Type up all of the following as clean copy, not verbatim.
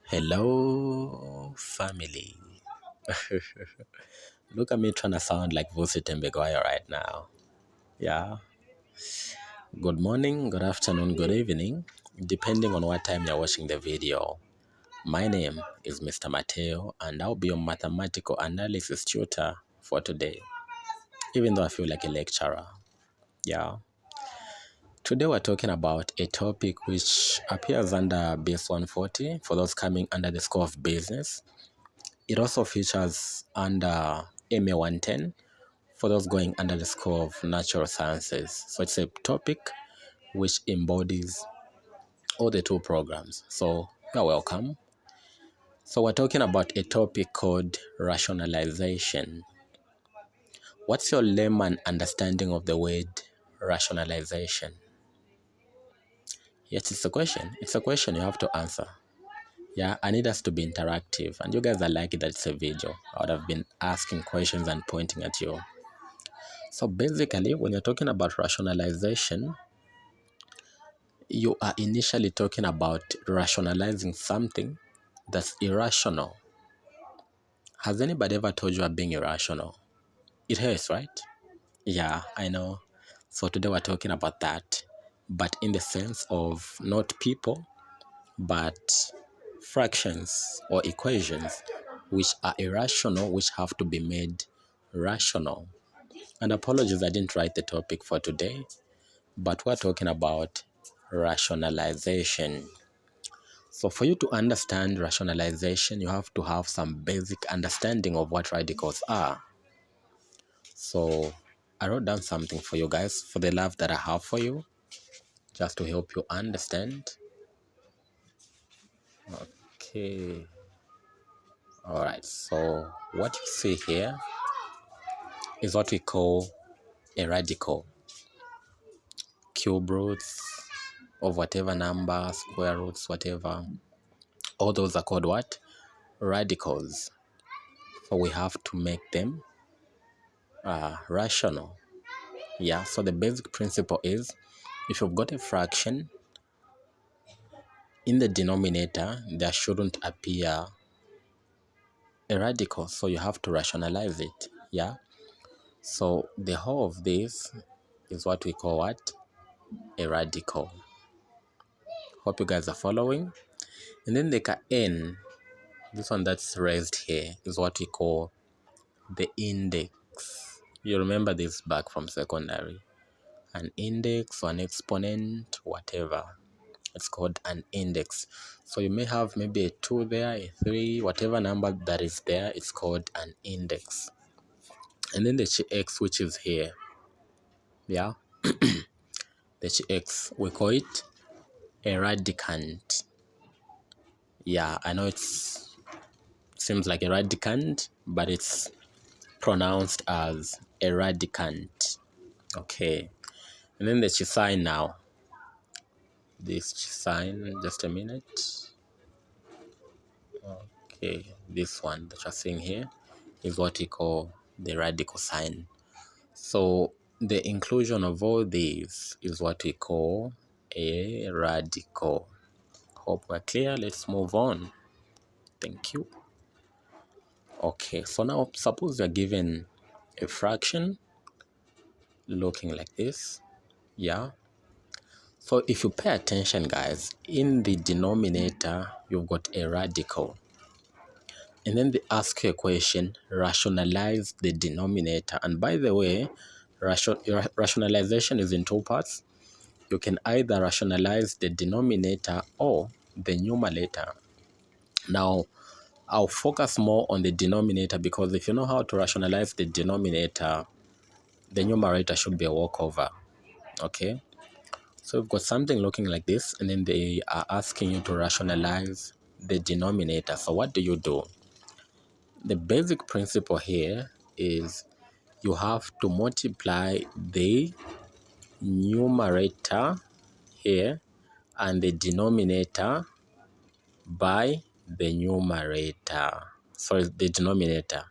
Hello, family. Look at me trying to sound like Vusi Tembegoya right now. Yeah. Good morning, good afternoon, good evening, depending on what time you're watching the video. My name is Mr. Mateo, and I'll be your mathematical analysis tutor for today, even though I feel like a lecturer. Yeah. Today we're talking about a topic which appears under Base 140 for those coming under the score of business. It also features under MA 110 for those going under the score of natural sciences. So it's a topic which embodies all the two programs. So you're welcome. So we're talking about a topic called rationalization. What's your layman understanding of the word rationalization? Yes, it's a question. It's a question you have to answer. Yeah, I need us to be interactive. And you guys are lucky that it's a video. I would have been asking questions and pointing at you. So basically, when you're talking about rationalization, you are initially talking about rationalizing something that's irrational. Has anybody ever told you are being irrational? It has, right? Yeah, I know. So today we're talking about that, but in the sense of not people, but fractions or equations which are irrational, which have to be made rational. And apologies, I didn't write the topic for today, but we're talking about rationalization. So for you to understand rationalization, you have to have some basic understanding of what radicals are. So I wrote down something for you guys for the love that I have for you, just to help you understand. Okay. All right. So what you see here is what we call a radical. Cube roots of whatever number, square roots, whatever. All those are called what? Radicals. So we have to make them rational. Yeah, so the basic principle is if you've got a fraction, in the denominator, there shouldn't appear a radical. So you have to rationalize it. Yeah. So the whole of this is what we call what? A radical. Hope you guys are following. And then the n, this one that's raised here, is what we call the index. You remember this back from secondary. An index or an exponent, whatever. It's called an index. So you may have maybe a 2 there, a 3, whatever number that is there, it's called an index. And then the x, which is here. Yeah. The x, we call it a radicand. Yeah, I know it seems like a radicand, but it's pronounced as a radicand. Okay. And then the sign now. This sign, just a minute. Okay, this one that you're seeing here is what we call the radical sign. So the inclusion of all these is what we call a radical. Hope we're clear. Let's move on. Thank you. Okay, so now suppose you're given a fraction looking like this. Yeah. So if you pay attention, guys, in the denominator, you've got a radical. And then they ask you a question, rationalize the denominator. And by the way, rationalization is in two parts. You can either rationalize the denominator or the numerator. Now, I'll focus more on the denominator because if you know how to rationalize the denominator, the numerator should be a walkover. Okay? So we've got something looking like this, and then they are asking you to rationalize the denominator. So what do? The basic principle here is you have to multiply the numerator here and the denominator by the numerator. Sorry, the denominator.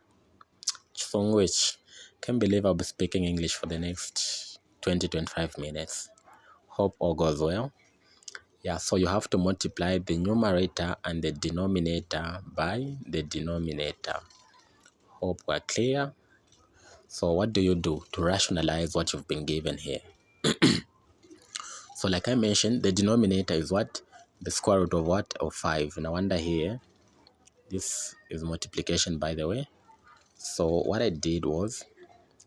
Which can't believe I'll be speaking English for the next 20-25 minutes. Hope all goes well. Yeah, so you have to multiply the numerator and the denominator by the denominator. Hope we're clear. So what do you do to rationalize what you've been given here? So like I mentioned, the denominator is what? The square root of what? Of 5. No wonder here, this is multiplication, by the way. So what I did was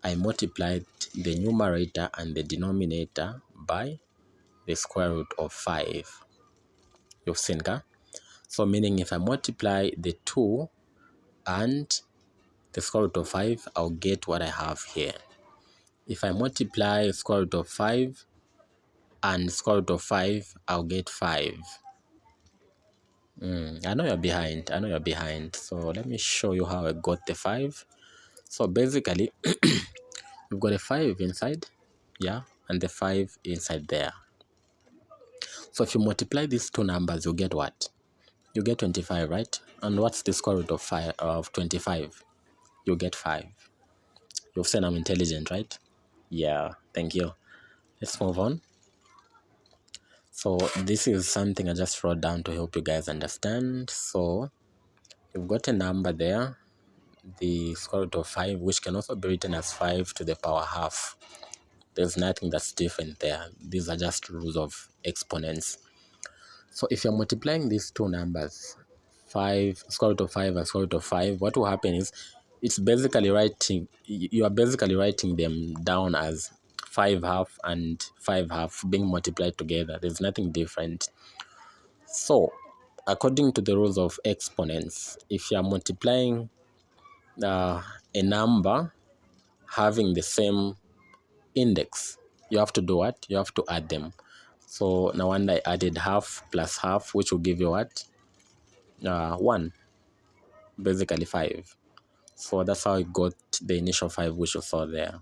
I multiplied the numerator and the denominator by the square root of 5. You've seen, ka? So meaning if I multiply the 2 and the square root of 5, I'll get what I have here. If I multiply square root of 5 and square root of 5, I'll get 5. I know you're behind. I know you're behind. So let me show you how I got the 5. So basically, we've got a 5 inside, yeah, and the 5 inside there. So if you multiply these two numbers, you get what? You get 25, right? And what's the square root of 25? You get 5. You've said I'm intelligent, right? Yeah, thank you. Let's move on. So this is something I just wrote down to help you guys understand. So you've got a number there, the square root of 5, which can also be written as 5 to the power half. There's nothing that's different there. These are just rules of exponents. So if you're multiplying these two numbers, 5, square root of 5 and square root of 5, what will happen is you are basically writing them down as 5 half and 5 half being multiplied together. There's nothing different. So according to the rules of exponents, if you are multiplying a number having the same index, you have to do what? You have to add them. So now when I added half plus half, which will give you what? 1, basically 5. So that's how I got the initial 5 which you saw there.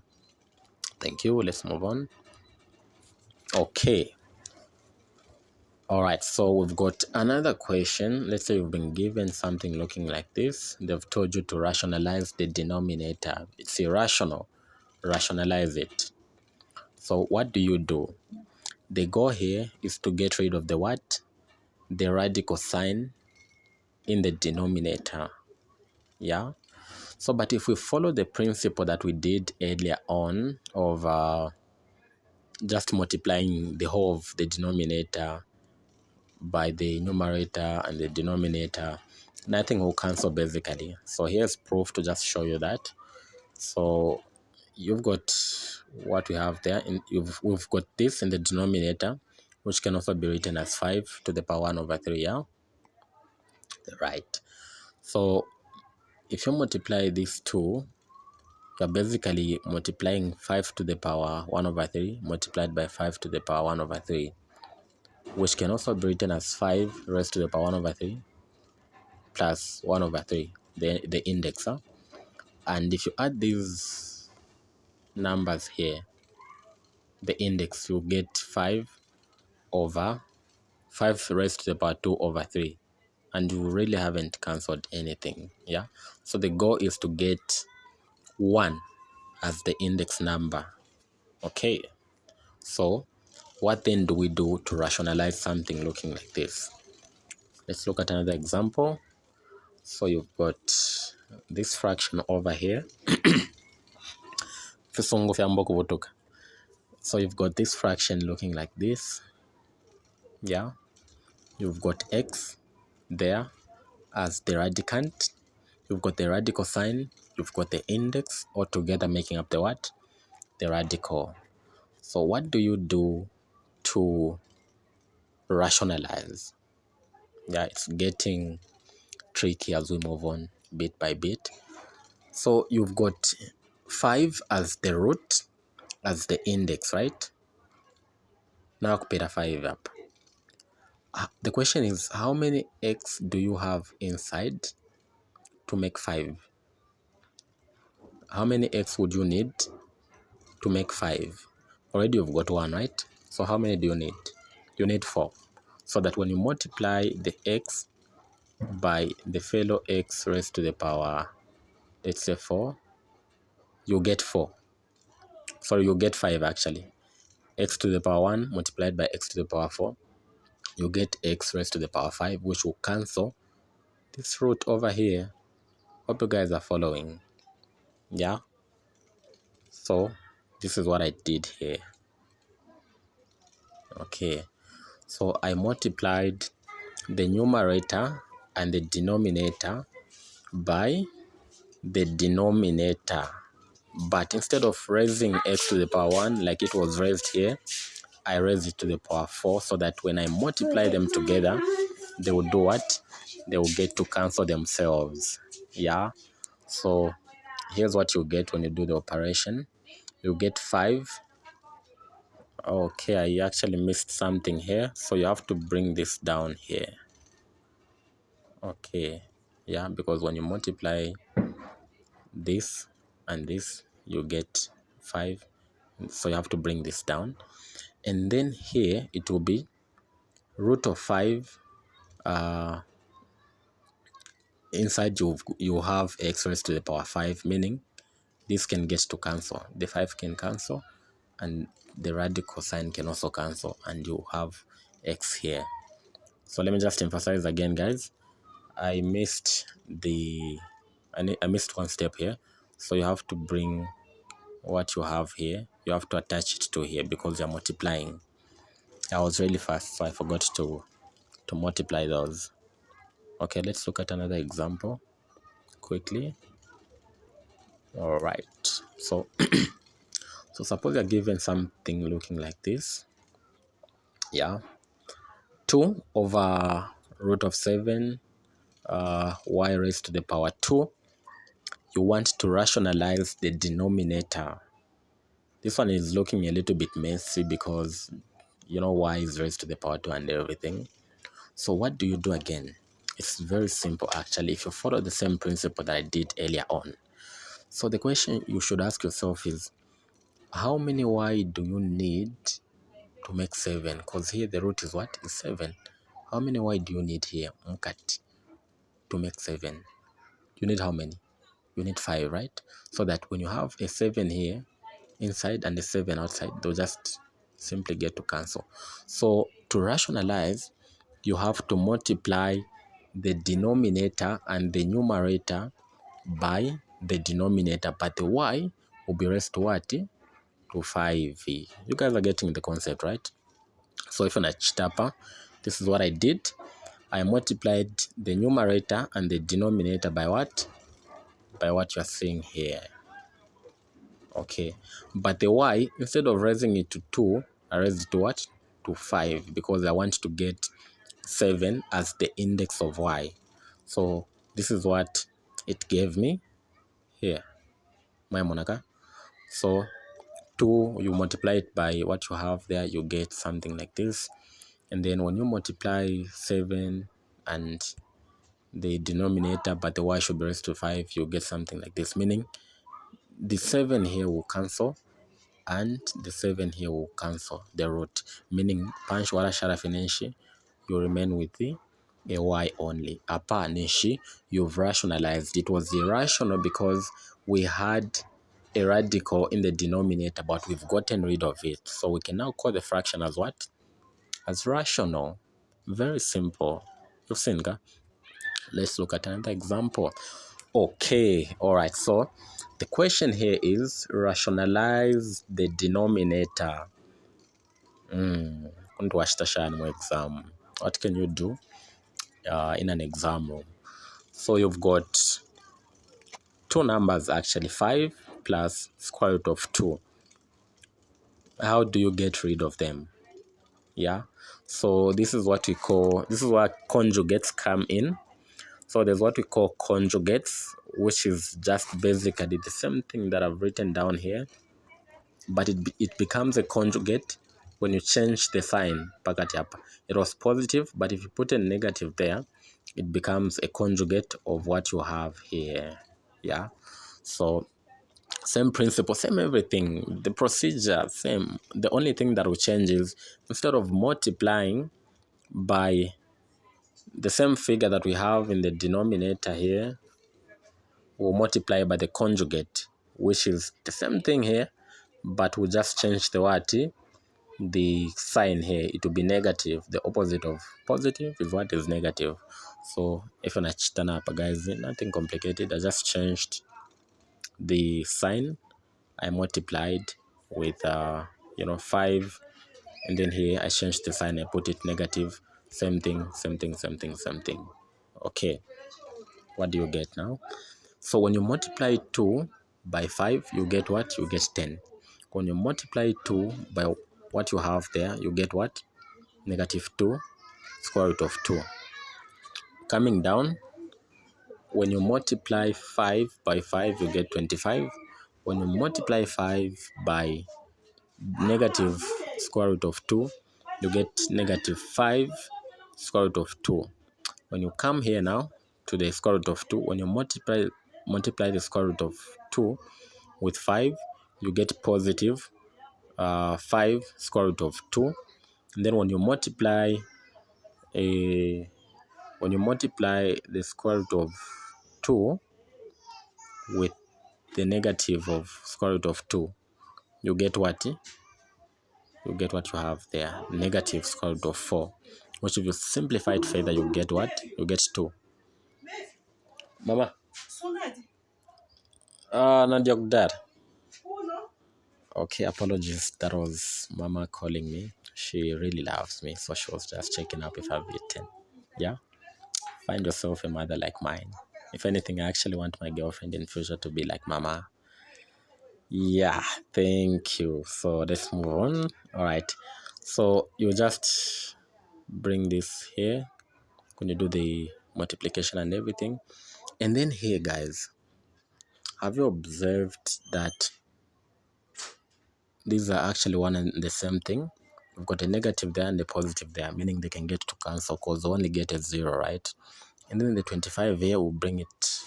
Thank you. Let's move on. Okay. All right. So we've got another question. Let's say you've been given something looking like this. They've told you to rationalize the denominator. It's irrational. Rationalize it. So what do? The goal here is to get rid of the what? The radical sign in the denominator. Yeah. So, but if we follow the principle that we did earlier on of just multiplying the whole of the denominator by the numerator and the denominator, nothing will cancel basically. So here's proof to just show you that. So you've got what we have there. We've got this in the denominator, which can also be written as 5 to the power 1 over 3, yeah? Right. So if you multiply these two, you're basically multiplying 5 to the power 1 over 3 multiplied by 5 to the power 1 over 3, which can also be written as 5 raised to the power 1 over 3 plus 1 over 3, the index. Huh? And if you add these numbers here, the index, you get 5 over 5 raised to the power 2 over 3. And you really haven't cancelled anything. Yeah. So the goal is to get 1 as the index number. Okay. So what then do we do to rationalize something looking like this? Let's look at another example. So you've got this fraction over here. So you've got this fraction looking like this. Yeah. You've got x there as the radicand. You've got the radical sign. You've got the index, all together making up the what? The radical. So what do you do to rationalize? Yeah, it's getting tricky as we move on bit by bit. So you've got 5 as the root, as the index, right? Now kupita 5 up. The question is, how many x do you have inside to make 5? How many x would you need to make 5? Already you've got 1, right? So how many do you need? You need 4. So that when you multiply the x by the fellow x raised to the power, let's say 4, you get 4. Sorry, you get 5 actually. X to the power 1 multiplied by x to the power 4. you get x raised to the power 5, which will cancel this root over here. Hope you guys are following. Yeah, so this is what I did here. Okay, so I multiplied the numerator and the denominator by the denominator, but instead of raising x to the power 1 like it was raised here, I raised it to the power 4, so that when I multiply them together, they will do what? They will get to cancel themselves. Yeah, so here's what you get when you do the operation. You get 5. Okay, I actually missed something here, so you have to bring this down here. Okay, yeah, because when you multiply this and this, you get 5, so you have to bring this down, and then here it will be root of 5. Inside you have x raised to the power 5, meaning this can get to cancel. The 5 can cancel, and the radical sign can also cancel, and you have x here. So let me just emphasize again, guys. I missed one step here. So you have to bring what you have here, you have to attach it to here, because you're multiplying. I was really fast, so I forgot to multiply those. Okay, let's look at another example quickly. All right, so so suppose you're given something looking like this. Yeah, 2 over root of 7 y raised to the power 2. You want to rationalize the denominator. This one is looking a little bit messy because you know y is raised to the power 2 and everything. So what do you do again? It's very simple actually, if you follow the same principle that I did earlier on. So the question you should ask yourself is, how many y do you need to make 7? Because here the root is what? Is 7. How many y do you need here, Mkat, to make 7? You need how many? You need 5, right? So that when you have a 7 here inside and a 7 outside, they'll just simply get to cancel. So to rationalize, you have to multiply the denominator and the numerator by the denominator, but the y will be raised to what? To 5. You guys are getting the concept, right? So if you're a chitapa, this is what I did. I multiplied the numerator and the denominator by what? By what you're seeing here. Okay, but the y, instead of raising it to 2, I raised it to what? To 5, because I want to get 7 as the index of y. So this is what it gave me here, my monaka. So 2, you multiply it by what you have there, you get something like this. And then when you multiply 7 and the denominator, but the y should be raised to 5, you get something like this, meaning the 7 here will cancel and the 7 here will cancel the root, meaning punch wala sharafi nenshi, you remain with the y only. Apa nenshi, you've rationalized. It was irrational because we had a radical in the denominator, but we've gotten rid of it. So we can now call the fraction as what? As rational. Very simple. You've seen, guys? Let's look at another example. Okay, all right. So the question here is rationalize the denominator. Exam. What can you do in an exam room? So you've got two numbers actually, 5 plus square root of 2. How do you get rid of them? Yeah. So this is what where conjugates come in. So there's what we call conjugates, which is just basically the same thing that I've written down here, but it becomes a conjugate when you change the sign. It was positive, but if you put a negative there, it becomes a conjugate of what you have here. Yeah. So same principle, same everything, the procedure, same. The only thing that will change is instead of multiplying by the same figure that we have in the denominator here, we'll multiply by the conjugate, which is the same thing here, but we'll just change the word the sign here, it will be negative. The opposite of positive is what is negative. So if you're not turn up, guys, nothing complicated. I just changed the sign. I multiplied with 5, and then here I changed the sign. I put it negative. Same thing, same thing, same thing, same thing. Okay, what do you get now? So when you multiply 2 by 5, you get what? You get 10. When you multiply 2 by what you have there, you get what? Negative 2 square root of 2. Coming down, when you multiply 5 by 5, you get 25. When you multiply 5 by negative square root of 2, you get negative 5 square root of 2. When you come here now to the square root of 2, when you multiply the square root of 2 with 5, you get positive 5 square root of 2. And then when you multiply the square root of 2 with the negative of square root of 2, you get what? You get what you have there, negative square root of 4, which if you simplify it further, you get what? You get 2. Mama. Nadia Dad. Okay, apologies. That was Mama calling me. She really loves me, so she was just checking up if I've eaten. Yeah? Find yourself a mother like mine. If anything, I actually want my girlfriend in future to be like Mama. Yeah, thank you. So let's move on. All right. So you just bring this here when you do the multiplication and everything. And then here, guys, have you observed that these are actually one and the same thing? We've got a negative there and a positive there, meaning they can get to cancel because they only get a 0, right? And then the 25 here, we'll bring it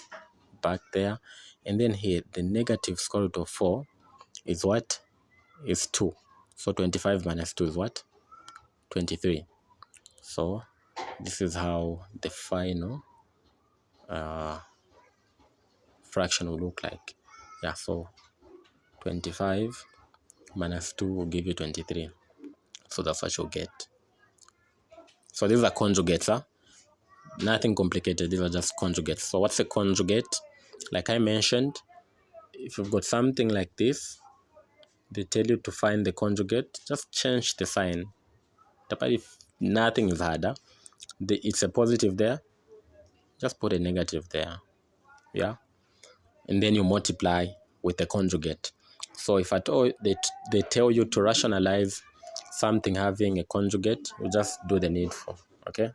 back there. And then here, the negative square root of 4 is what? Is 2. So 25 minus 2 is what? 23. So this is how the final fraction will look like. Yeah, so 25 minus 2 will give you 23. So that's what you'll get. So these are conjugates, huh? Nothing complicated. These are just conjugates. So what's a conjugate? Like I mentioned, if you've got something like this, they tell you to find the conjugate, just change the sign. But if nothing is harder, it's a positive there, just put a negative there. Yeah. And then you multiply with the conjugate. So if at all they tell you to rationalize something having a conjugate, you just do the needful. Okay.